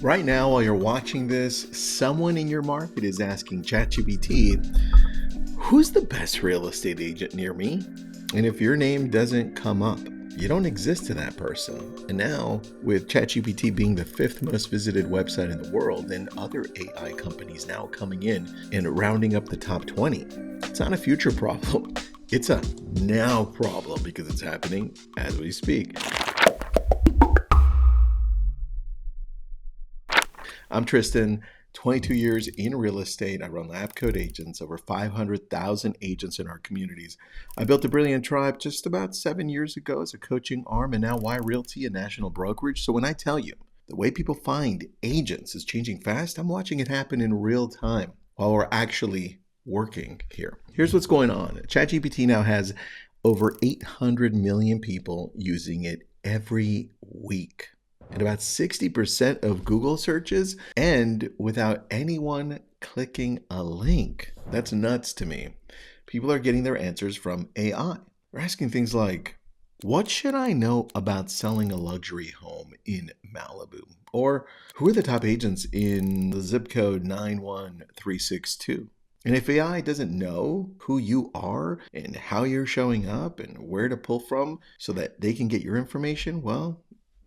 Right now, while you're watching this, someone in your market is asking ChatGPT, who's the best real estate agent near me? And if your name doesn't come up, you don't exist to that person. And now, with ChatGPT being the 5th most visited website in the world and other AI companies now coming in and rounding up the top 20, it's not a future problem. It's a now problem because it's happening as we speak. I'm Tristan, 22 years in real estate. I run Lab Code Agents, over 500,000 agents in our communities. I built a brilliant tribe just about 7 years ago as a coaching arm, and now Y Realty, a national brokerage. So when I tell you the way people find agents is changing fast, I'm watching it happen in real time while we're actually working here. Here's what's going on. ChatGPT now has over 800 million people using it every week. And about 60% of Google searches end without anyone clicking a link. That's nuts to me. People are getting their answers from AI. They're asking things like, what should I know about selling a luxury home in Malibu? Or who are the top agents in the zip code 91362? And if AI doesn't know who you are and how you're showing up and where to pull from so that they can get your information, well,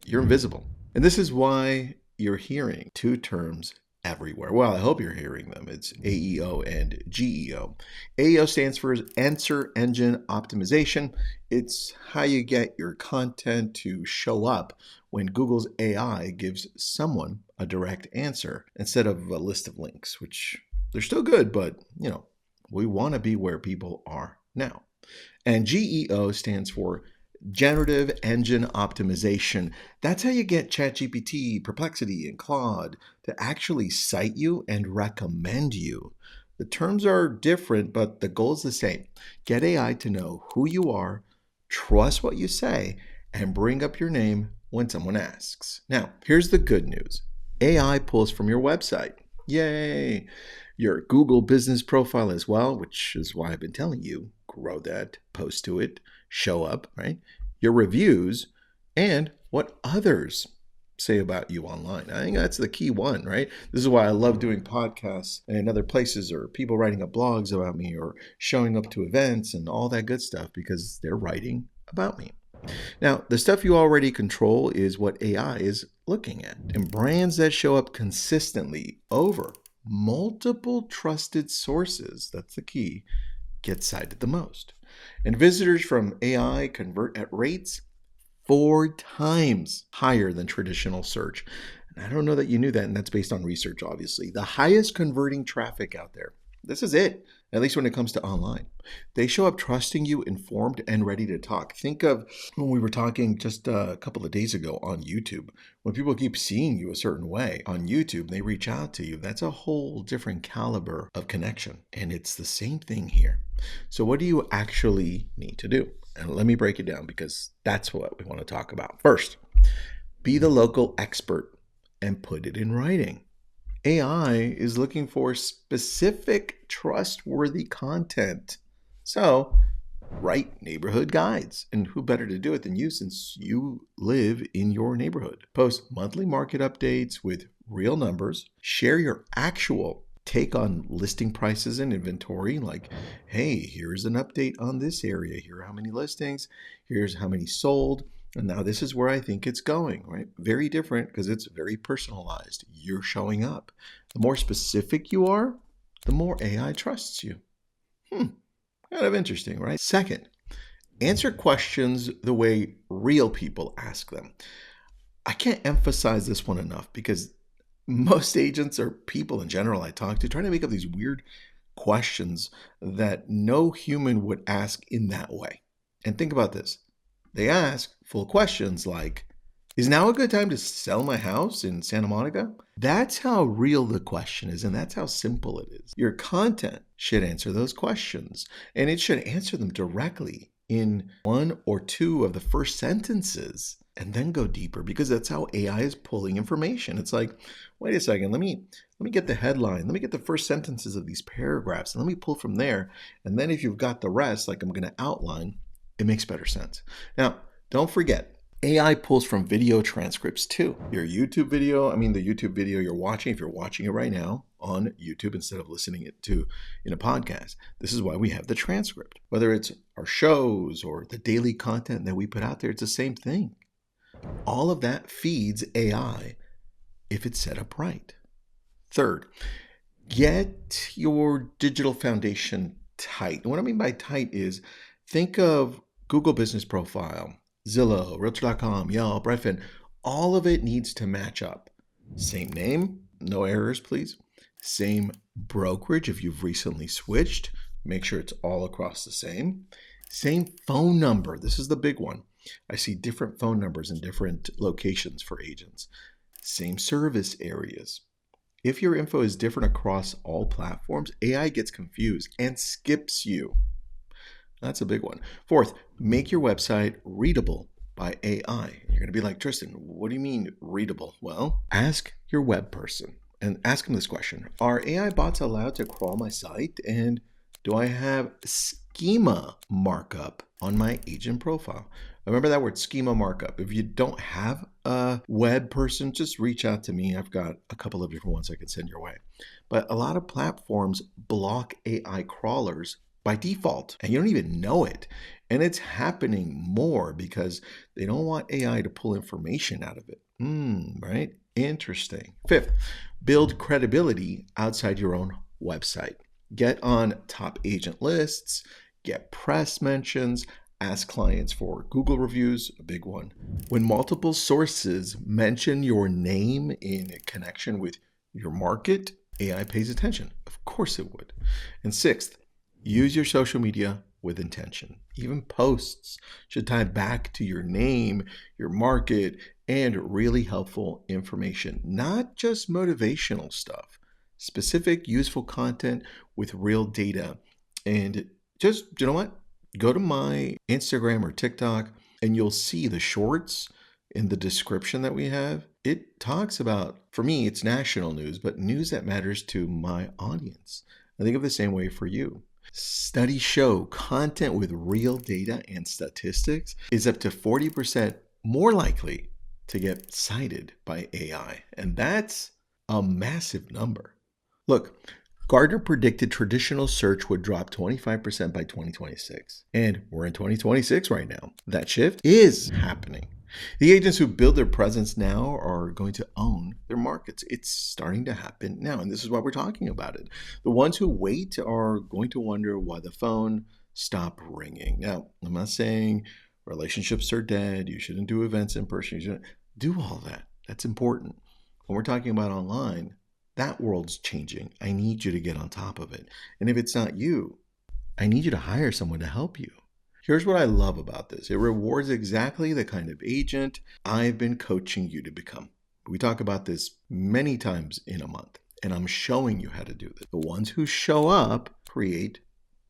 you're invisible. And this is why you're hearing two terms everywhere. Well, I hope you're hearing them. It's AEO and GEO. AEO stands for Answer Engine Optimization. It's how you get your content to show up when Google's AI gives someone a direct answer instead of a list of links, which they're still good, but we want to be where people are now. And GEO stands for Generative Engine Optimization. That's how you get ChatGPT, Perplexity, and Claude to actually cite you and recommend you. The terms are different, but the goal is the same. Get AI to know who you are, trust what you say, and bring up your name when someone asks. Now, here's the good news. AI pulls from your website. Yay! Your Google business profile as well, which is why I've been telling you, grow that, post to it, show up, right? Your reviews and what others say about you online. I think that's the key one, right? This is why I love doing podcasts and other places or people writing up blogs about me or showing up to events and all that good stuff because they're writing about me. Now, the stuff you already control is what AI is looking at. And brands that show up consistently over multiple trusted sources, that's the key, get cited the most. And visitors from AI convert at rates 4 times higher than traditional search. And I don't know that you knew that, and that's based on research, obviously. The highest converting traffic out there. This is it, at least when it comes to online. They show up trusting you, informed, and ready to talk. Think of when we were talking just a couple of days ago on YouTube. When people keep seeing you a certain way on YouTube, they reach out to you. That's a whole different caliber of connection. And it's the same thing here. So what do you actually need to do? And let me break it down because that's what we want to talk about. First, be the local expert and put it in writing. AI is looking for specific, trustworthy content. So, write neighborhood guides. And who better to do it than you since you live in your neighborhood? Post monthly market updates with real numbers. Share your actual take on listing prices and inventory. Like, hey, here's an update on this area. Here are how many listings. Here's how many sold. And now this is where I think it's going, right? Very different because it's very personalized. You're showing up. The more specific you are, the more AI trusts you. Kind of interesting, right? Second, answer questions the way real people ask them. I can't emphasize this one enough because most agents or people in general I talk to try to make up these weird questions that no human would ask in that way. And think about this. They ask full questions like, is now a good time to sell my house in Santa Monica? That's how real the question is, and that's how simple it is. Your content should answer those questions, and it should answer them directly in 1 or 2 of the first sentences, and then go deeper, because that's how AI is pulling information. It's like, wait a second, let me get the headline, let me get the first sentences of these paragraphs, and let me pull from there, and then if you've got the rest, like I'm going to outline, it makes better sense. Now, don't forget, AI pulls from video transcripts too. Your YouTube video, the YouTube video you're watching, if you're watching it right now on YouTube instead of listening it to in a podcast, this is why we have the transcript. Whether it's our shows or the daily content that we put out there, it's the same thing. All of that feeds AI if it's set up right. Third, get your digital foundation tight. And what I mean by tight is think of Google Business Profile, Zillow, Realtor.com, Yelp, Redfin. All of it needs to match up. Same name, no errors, please. Same brokerage if you've recently switched. Make sure it's all across the same. Same phone number. This is the big one. I see different phone numbers in different locations for agents. Same service areas. If your info is different across all platforms, AI gets confused and skips you. That's a big one. Fourth, make your website readable by AI. You're going to be like, Tristan, what do you mean readable? Well, ask your web person and ask them this question. Are AI bots allowed to crawl my site? And do I have schema markup on my agent profile? Remember that word, schema markup. If you don't have a web person, just reach out to me. I've got a couple of different ones I can send your way. But a lot of platforms block AI crawlers by default, and you don't even know it. And it's happening more because they don't want AI to pull information out of it. Right? Interesting. Fifth, build credibility outside your own website. Get on top agent lists, get press mentions, ask clients for Google reviews, a big one. When multiple sources mention your name in connection with your market, AI pays attention. Of course it would. And sixth, use your social media with intention. Even posts should tie back to your name, your market, and really helpful information, not just motivational stuff. Specific, useful content with real data. And just, you know what? Go to my Instagram or TikTok and you'll see the shorts in the description that we have. It talks about, for me, it's national news, but news that matters to my audience. I think of the same way for you. Studies show content with real data and statistics is up to 40% more likely to get cited by AI. And that's a massive number. Look, Gartner predicted traditional search would drop 25% by 2026. And we're in 2026 right now. That shift is happening. The agents who build their presence now are going to own their markets. It's starting to happen now, and this is why we're talking about it. The ones who wait are going to wonder why the phone stopped ringing. Now, I'm not saying relationships are dead. You shouldn't do events in person. You shouldn't do all that. That's important. When we're talking about online, that world's changing. I need you to get on top of it. And if it's not you, I need you to hire someone to help you. Here's what I love about this. It rewards exactly the kind of agent I've been coaching you to become. We talk about this many times in a month, and I'm showing you how to do this. The ones who show up create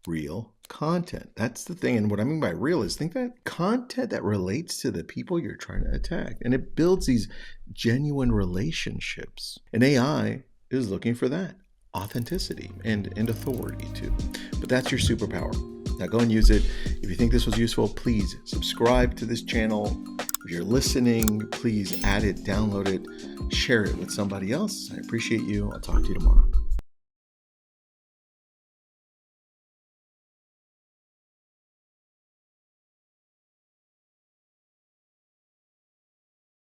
real content. That's the thing. And what I mean by real is think that content that relates to the people you're trying to attack. And it builds these genuine relationships. And AI is looking for that authenticity and authority too. But that's your superpower. Now go and use it. If you think this was useful, please subscribe to this channel. If you're listening, please add it, download it, share it with somebody else. I appreciate you. I'll talk to you tomorrow.